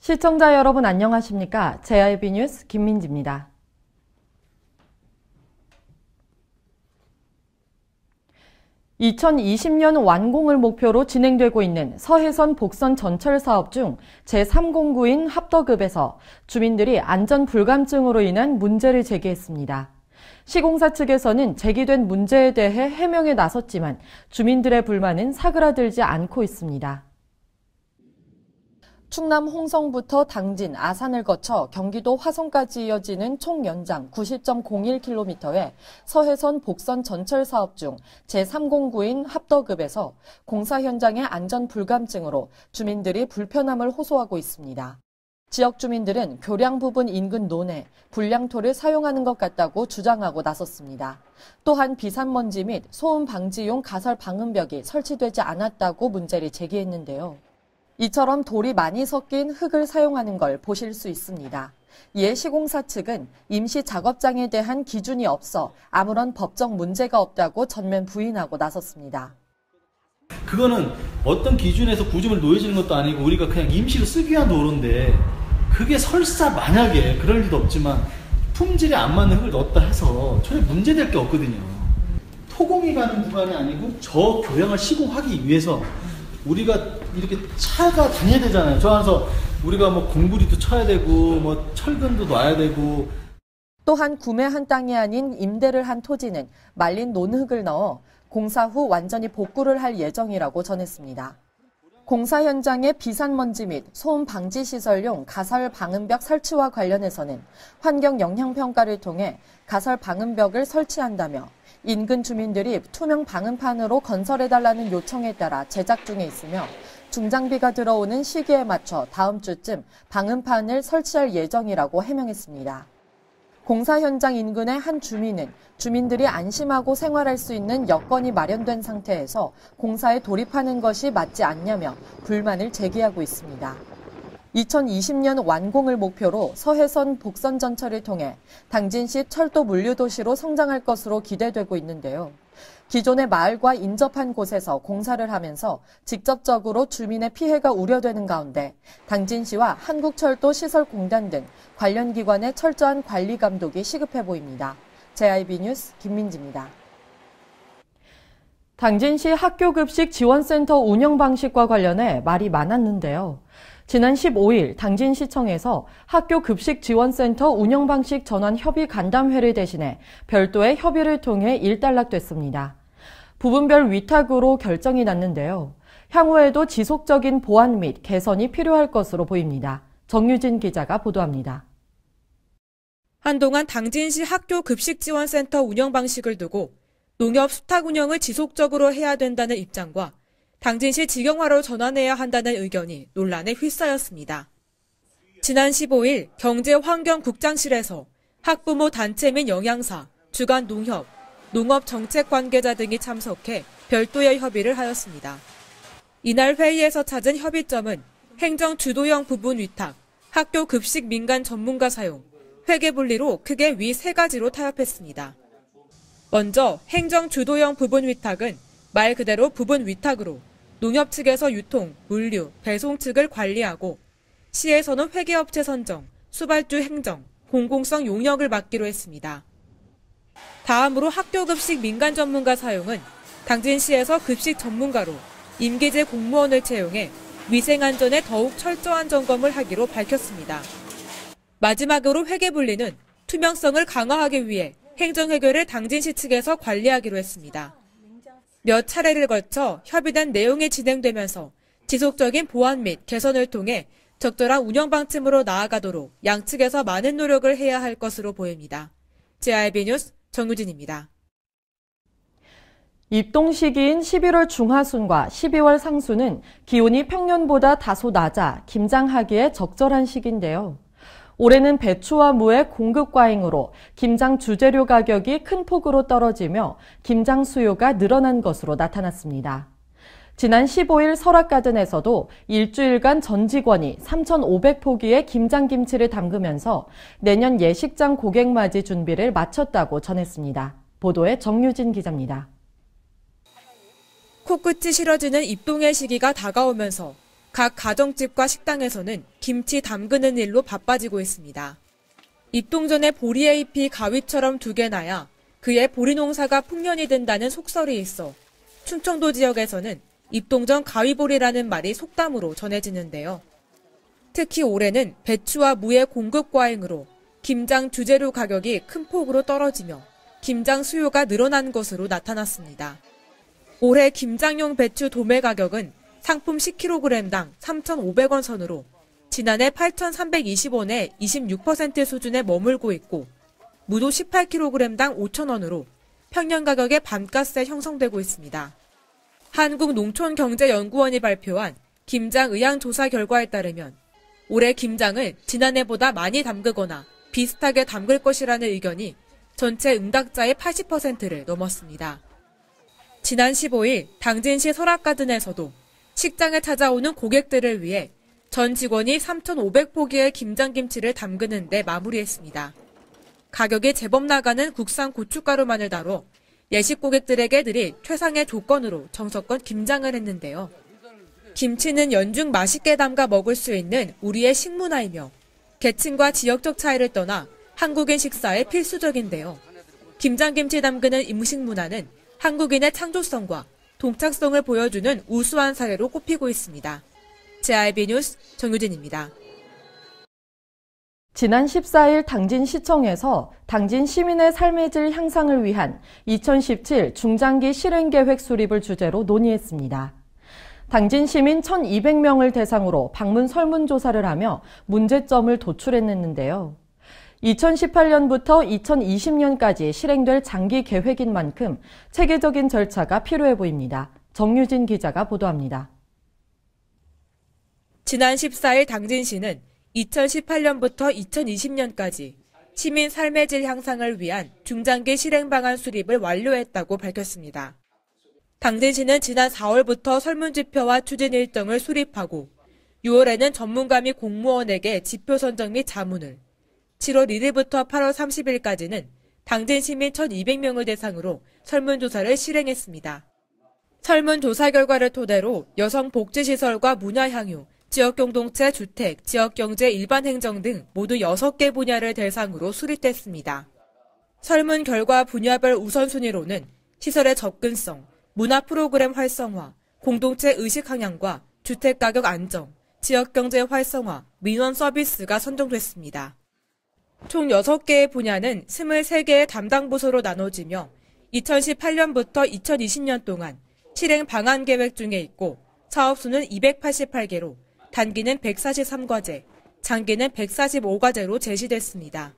시청자 여러분 안녕하십니까? JIB 뉴스 김민지입니다. (2020년) 완공을 목표로 진행되고 있는 서해선 복선 전철 사업 중 제3공구인 합덕읍에서 주민들이 안전 불감증으로 인한 문제를 제기했습니다. 시공사 측에서는 제기된 문제에 대해 해명에 나섰지만 주민들의 불만은 사그라들지 않고 있습니다. 충남 홍성부터 당진, 아산을 거쳐 경기도 화성까지 이어지는 총 연장 90.01km의 서해선 복선 전철 사업 중 제3공구인 합덕읍에서 공사 현장의 안전 불감증으로 주민들이 불편함을 호소하고 있습니다. 지역 주민들은 교량 부분 인근 논에 불량토를 사용하는 것 같다고 주장하고 나섰습니다. 또한 비산먼지 및 소음 방지용 가설 방음벽이 설치되지 않았다고 문제를 제기했는데요. 이처럼 돌이 많이 섞인 흙을 사용하는 걸 보실 수 있습니다. 이에 시공사 측은 임시 작업장에 대한 기준이 없어 아무런 법적 문제가 없다고 전면 부인하고 나섰습니다. 그거는 어떤 기준에서 구조물 놓여지는 것도 아니고 우리가 그냥 임시로 쓰기 위한 도로인데 그게 설사 만약에 그럴 리도 없지만 품질이 안 맞는 흙을 넣었다 해서 전혀 문제될 게 없거든요. 토공이 가는 구간이 아니고 저 교량을 시공하기 위해서 우리가 이렇게 차가 다녀야 되잖아요. 저 안에서 우리가 뭐 공구리도 쳐야 되고 뭐 철근도 놔야 되고. 또한 구매한 땅이 아닌 임대를 한 토지는 말린 논흙을 넣어 공사 후 완전히 복구를 할 예정이라고 전했습니다. 공사 현장의 비산먼지 및 소음 방지 시설용 가설 방음벽 설치와 관련해서는 환경 영향 평가를 통해 가설 방음벽을 설치한다며 인근 주민들이 투명 방음판으로 건설해달라는 요청에 따라 제작 중에 있으며 중장비가 들어오는 시기에 맞춰 다음 주쯤 방음판을 설치할 예정이라고 해명했습니다. 공사 현장 인근의 한 주민은 주민들이 안심하고 생활할 수 있는 여건이 마련된 상태에서 공사에 돌입하는 것이 맞지 않냐며 불만을 제기하고 있습니다. 2020년 완공을 목표로 서해선 복선 전철을 통해 당진시 철도 물류도시로 성장할 것으로 기대되고 있는데요. 기존의 마을과 인접한 곳에서 공사를 하면서 직접적으로 주민의 피해가 우려되는 가운데 당진시와 한국철도시설공단 등 관련 기관의 철저한 관리 감독이 시급해 보입니다. JIB 뉴스 김민지입니다. 당진시 학교급식 지원센터 운영 방식과 관련해 말이 많았는데요. 지난 15일 당진시청에서 학교급식지원센터 운영방식 전환 협의 간담회를 대신해 별도의 협의를 통해 일단락됐습니다. 부분별 위탁으로 결정이 났는데요. 향후에도 지속적인 보완 및 개선이 필요할 것으로 보입니다. 정유진 기자가 보도합니다. 한동안 당진시 학교급식지원센터 운영 방식을 두고 농협 수탁 운영을 지속적으로 해야 된다는 입장과 당진시 직영화로 전환해야 한다는 의견이 논란에 휩싸였습니다. 지난 15일 경제환경국장실에서 학부모 단체 및 영양사, 주간 농협, 농업 정책 관계자 등이 참석해 별도의 협의를 하였습니다. 이날 회의에서 찾은 협의점은 행정 주도형 부분 위탁, 학교 급식 민간 전문가 사용, 회계 분리로 크게 위 세 가지로 타협했습니다. 먼저 행정 주도형 부분 위탁은 말 그대로 부분 위탁으로 농협 측에서 유통, 물류, 배송 측을 관리하고 시에서는 회계업체 선정, 수발주 행정, 공공성 용역을 맡기로 했습니다. 다음으로 학교급식 민간 전문가 사용은 당진시에서 급식 전문가로 임기제 공무원을 채용해 위생안전에 더욱 철저한 점검을 하기로 밝혔습니다. 마지막으로 회계분리는 투명성을 강화하기 위해 행정회계를 당진시 측에서 관리하기로 했습니다. 몇 차례를 거쳐 협의된 내용이 진행되면서 지속적인 보완 및 개선을 통해 적절한 운영 방침으로 나아가도록 양측에서 많은 노력을 해야 할 것으로 보입니다. JIB 뉴스 정유진입니다. 입동 시기인 11월 중하순과 12월 상순은 기온이 평년보다 다소 낮아 김장하기에 적절한 시기인데요. 올해는 배추와 무의 공급 과잉으로 김장 주재료 가격이 큰 폭으로 떨어지며 김장 수요가 늘어난 것으로 나타났습니다. 지난 15일 설악가든에서도 일주일간 전 직원이 3,500포기의 김장김치를 담그면서 내년 예식장 고객 맞이 준비를 마쳤다고 전했습니다. 보도에 정유진 기자입니다. 코끝이 시려지는 입동의 시기가 다가오면서 각 가정집과 식당에서는 김치 담그는 일로 바빠지고 있습니다. 입동전에 보리의 잎이 가위처럼 2개 나야 그의 보리 농사가 풍년이 된다는 속설이 있어 충청도 지역에서는 입동전 가위보리라는 말이 속담으로 전해지는데요. 특히 올해는 배추와 무의 공급 과잉으로 김장 주재료 가격이 큰 폭으로 떨어지며 김장 수요가 늘어난 것으로 나타났습니다. 올해 김장용 배추 도매 가격은 상품 10kg당 3,500원 선으로 지난해 8,320원의 26% 수준에 머물고 있고 무도 18kg당 5,000원으로 평년 가격의 반값에 형성되고 있습니다. 한국농촌경제연구원이 발표한 김장 의향 조사 결과에 따르면 올해 김장을 지난해보다 많이 담그거나 비슷하게 담글 것이라는 의견이 전체 응답자의 80%를 넘었습니다. 지난 15일 당진시 설악가든에서도 식장에 찾아오는 고객들을 위해 전 직원이 3,500포기의 김장김치를 담그는 데 마무리했습니다. 가격이 제법 나가는 국산 고춧가루만을 다뤄 예식 고객들에게 드릴 최상의 조건으로 정성껏 김장을 했는데요. 김치는 연중 맛있게 담가 먹을 수 있는 우리의 식문화이며 계층과 지역적 차이를 떠나 한국인 식사에 필수적인데요. 김장김치 담그는 음식 문화는 한국인의 창조성과 동착성을 보여주는 우수한 사례로 꼽히고 있습니다. JIB 뉴스 정유진입니다. 지난 14일 당진시청에서 당진 시민의 삶의 질 향상을 위한 2017 중장기 실행계획 수립을 주제로 논의했습니다. 당진 시민 1,200명을 대상으로 방문 설문조사를 하며 문제점을 도출해냈는데요. 2018년부터 2020년까지 실행될 장기 계획인 만큼 체계적인 절차가 필요해 보입니다. 정유진 기자가 보도합니다. 지난 14일 당진시는 2018년부터 2020년까지 시민 삶의 질 향상을 위한 중장기 실행 방안 수립을 완료했다고 밝혔습니다. 당진시는 지난 4월부터 설문지표와 추진 일정을 수립하고 6월에는 전문가 및 공무원에게 지표 선정 및 자문을, 7월 1일부터 8월 30일까지는 당진 시민 1,200명을 대상으로 설문조사를 실행했습니다. 설문조사 결과를 토대로 여성복지시설과 문화향유, 지역공동체 주택, 지역경제 일반행정 등 모두 6개 분야를 대상으로 수립됐습니다. 설문 결과 분야별 우선순위로는 시설의 접근성, 문화 프로그램 활성화, 공동체 의식 향양과 주택가격 안정, 지역경제 활성화, 민원 서비스가 선정됐습니다. 총 6개의 분야는 23개의 담당 부서로 나눠지며 2018년부터 2020년 동안 실행 방안 계획 중에 있고 사업수는 288개로 단기는 143과제, 장기는 145과제로 제시됐습니다.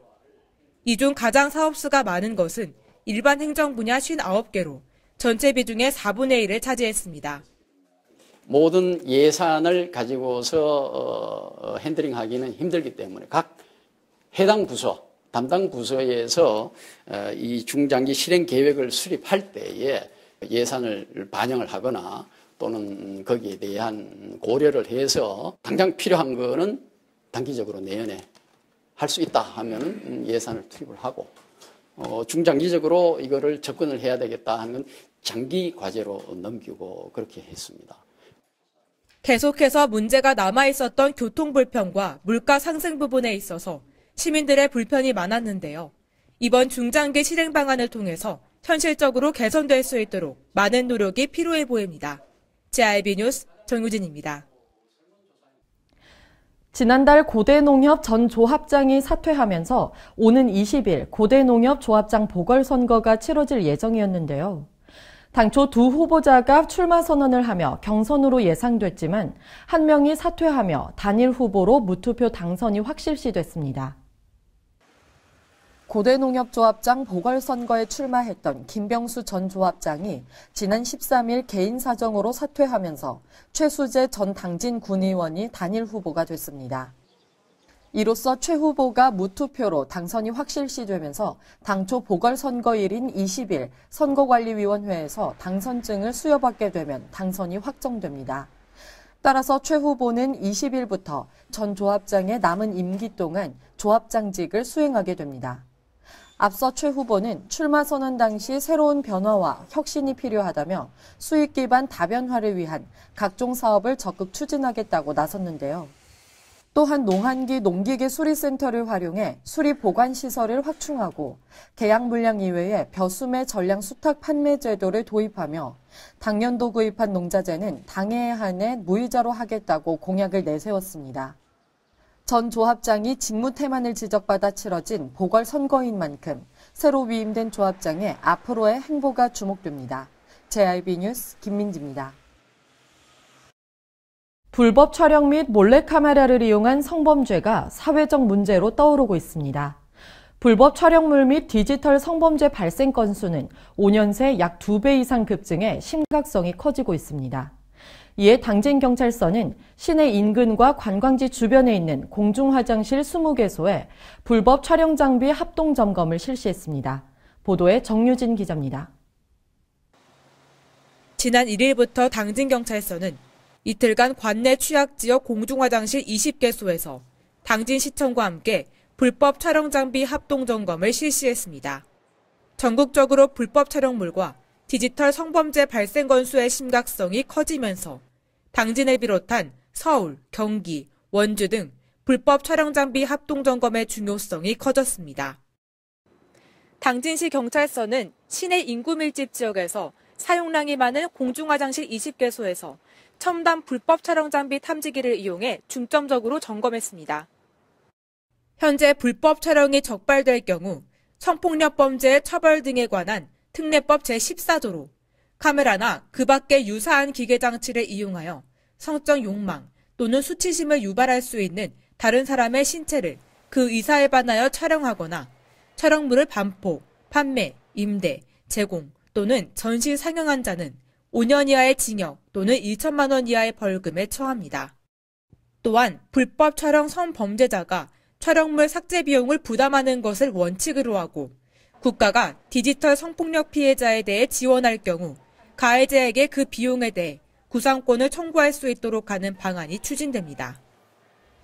이 중 가장 사업수가 많은 것은 일반 행정 분야 59개로 전체 비중의 4분의 1을 차지했습니다. 모든 예산을 가지고서 핸들링하기는 힘들기 때문에 각 해당 부서, 담당 부서에서 이 중장기 실행 계획을 수립할 때에 예산을 반영을 하거나 또는 거기에 대한 고려를 해서 당장 필요한 거는 단기적으로 내년에 할 수 있다 하면 예산을 투입을 하고 중장기적으로 이거를 접근을 해야 되겠다 하는 건 장기 과제로 넘기고 그렇게 했습니다. 계속해서 문제가 남아있었던 교통 불편과 물가 상승 부분에 있어서 시민들의 불편이 많았는데요. 이번 중장기 실행 방안을 통해서 현실적으로 개선될 수 있도록 많은 노력이 필요해 보입니다. JIB 뉴스 정유진입니다. 지난달 고대농협 전 조합장이 사퇴하면서 오는 20일 고대농협 조합장 보궐선거가 치러질 예정이었는데요. 당초 두 후보자가 출마 선언을 하며 경선으로 예상됐지만 한 명이 사퇴하며 단일 후보로 무투표 당선이 확실시됐습니다. 고대농협조합장 보궐선거에 출마했던 김병수 전 조합장이 지난 13일 개인 사정으로 사퇴하면서 최수재 전 당진 군의원이 단일 후보가 됐습니다. 이로써 최 후보가 무투표로 당선이 확실시되면서 당초 보궐선거일인 20일 선거관리위원회에서 당선증을 수여받게 되면 당선이 확정됩니다. 따라서 최 후보는 20일부터 전 조합장의 남은 임기 동안 조합장직을 수행하게 됩니다. 앞서 최 후보는 출마 선언 당시 새로운 변화와 혁신이 필요하다며 수익 기반 다변화를 위한 각종 사업을 적극 추진하겠다고 나섰는데요. 또한 농한기 농기계 수리센터를 활용해 수리 보관 시설을 확충하고 계약 물량 이외에 벼수매 전량 수탁 판매 제도를 도입하며 당년도 구입한 농자재는 당해에 한해 무이자로 하겠다고 공약을 내세웠습니다. 전 조합장이 직무 태만을 지적받아 치러진 보궐선거인 만큼 새로 위임된 조합장의 앞으로의 행보가 주목됩니다. JIB 뉴스 김민지입니다. 불법 촬영 및 몰래카메라를 이용한 성범죄가 사회적 문제로 떠오르고 있습니다. 불법 촬영물 및 디지털 성범죄 발생 건수는 5년 새 약 2배 이상 급증해 심각성이 커지고 있습니다. 이에 당진경찰서는 시내 인근과 관광지 주변에 있는 공중화장실 20개소에 불법 촬영 장비 합동 점검을 실시했습니다. 보도에 정유진 기자입니다. 지난 1일부터 당진경찰서는 이틀간 관내 취약지역 공중화장실 20개소에서 당진시청과 함께 불법 촬영 장비 합동 점검을 실시했습니다. 전국적으로 불법 촬영물과 디지털 성범죄 발생 건수의 심각성이 커지면서 당진을 비롯한 서울, 경기, 원주 등 불법 촬영 장비 합동 점검의 중요성이 커졌습니다. 당진시 경찰서는 시내 인구 밀집 지역에서 사용량이 많은 공중화장실 20개소에서 첨단 불법 촬영 장비 탐지기를 이용해 중점적으로 점검했습니다. 현재 불법 촬영이 적발될 경우 성폭력 범죄의 처벌 등에 관한 특례법 제14조로 카메라나 그 밖의 유사한 기계 장치를 이용하여 성적 욕망 또는 수치심을 유발할 수 있는 다른 사람의 신체를 그 의사에 반하여 촬영하거나 촬영물을 반포, 판매, 임대, 제공 또는 전시 상영한 자는 5년 이하의 징역 또는 1천만 원 이하의 벌금에 처합니다. 또한 불법 촬영 성범죄자가 촬영물 삭제 비용을 부담하는 것을 원칙으로 하고 국가가 디지털 성폭력 피해자에 대해 지원할 경우 가해자에게 그 비용에 대해 구상권을 청구할 수 있도록 하는 방안이 추진됩니다.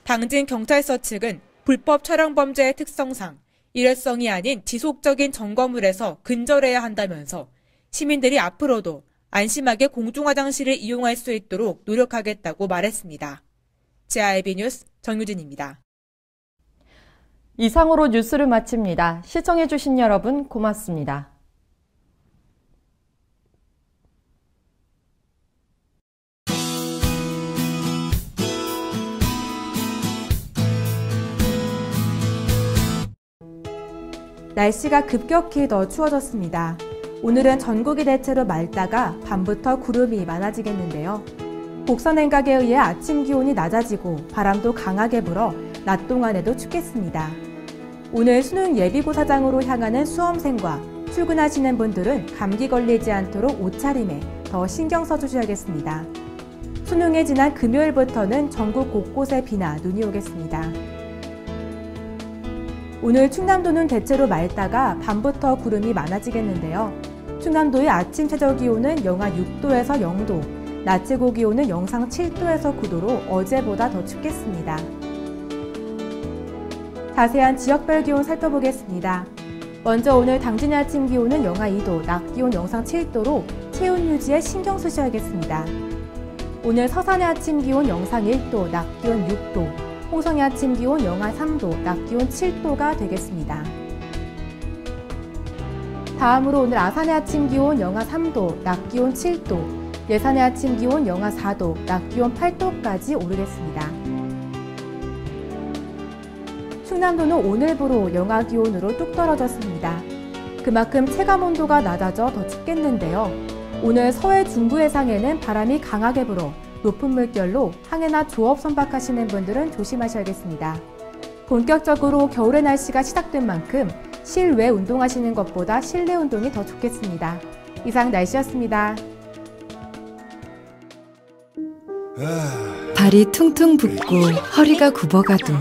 당진경찰서 측은 불법 촬영 범죄의 특성상 일회성이 아닌 지속적인 점검을 근절해야 한다면서 시민들이 앞으로도 안심하게 공중화장실을 이용할 수 있도록 노력하겠다고 말했습니다. JIB 뉴스 정유진입니다. 이상으로 뉴스를 마칩니다. 시청해주신 여러분 고맙습니다. 날씨가 급격히 더 추워졌습니다. 오늘은 전국이 대체로 맑다가 밤부터 구름이 많아지겠는데요. 곡선 냉각에 의해 아침 기온이 낮아지고 바람도 강하게 불어 낮 동안에도 춥겠습니다. 오늘 수능 예비고사장으로 향하는 수험생과 출근하시는 분들은 감기 걸리지 않도록 옷차림에 더 신경 써주셔야겠습니다. 수능이 지난 금요일부터는 전국 곳곳에 비나 눈이 오겠습니다. 오늘 충남도는 대체로 맑다가 밤부터 구름이 많아지겠는데요. 충남도의 아침 최저 기온은 영하 6도에서 0도, 낮 최고 기온은 영상 7도에서 9도로 어제보다 더 춥겠습니다. 자세한 지역별 기온 살펴보겠습니다. 먼저 오늘 당진의 아침 기온은 영하 2도, 낮 기온 영상 7도로 체온 유지에 신경 쓰셔야겠습니다. 오늘 서산의 아침 기온 영상 1도, 낮 기온 6도, 홍성의 아침 기온 영하 3도, 낮 기온 7도가 되겠습니다. 다음으로 오늘 아산의 아침 기온 영하 3도, 낮 기온 7도, 예산의 아침 기온 영하 4도, 낮 기온 8도까지 오르겠습니다. 충남도는 오늘부로 영하 기온으로 뚝 떨어졌습니다. 그만큼 체감 온도가 낮아져 더 춥겠는데요. 오늘 서해 중부 해상에는 바람이 강하게 불어 높은 물결로 항해나 조업 선박하시는 분들은 조심하셔야겠습니다. 본격적으로 겨울의 날씨가 시작된 만큼 실외 운동하시는 것보다 실내 운동이 더 좋겠습니다. 이상 날씨였습니다. 발이 퉁퉁 붓고 허리가 굽어가도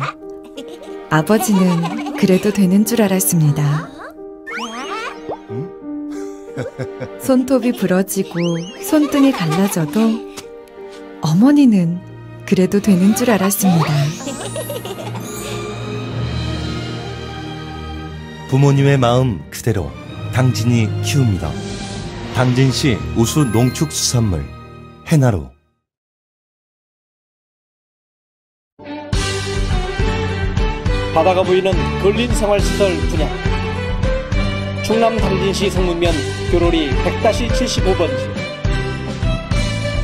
아버지는 그래도 되는 줄 알았습니다. 손톱이 부러지고 손등이 갈라져도 어머니는 그래도 되는 줄 알았습니다. 부모님의 마음 그대로 당진이 키웁니다. 당진시 우수 농축수산물 해나루. 바다가 보이는 근린 생활시설 분양. 충남 당진시 성문면 교로리 100-75번지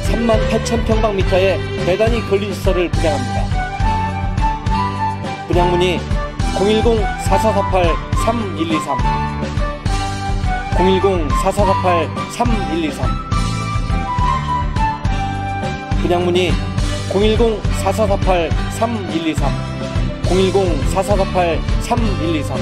38,000평방미터의 대단히 근린 시설을 분양합니다. 분양 문의 010-4448-3123 010-4448-3123 분양 문의 010-4448-3123 010-4448-3123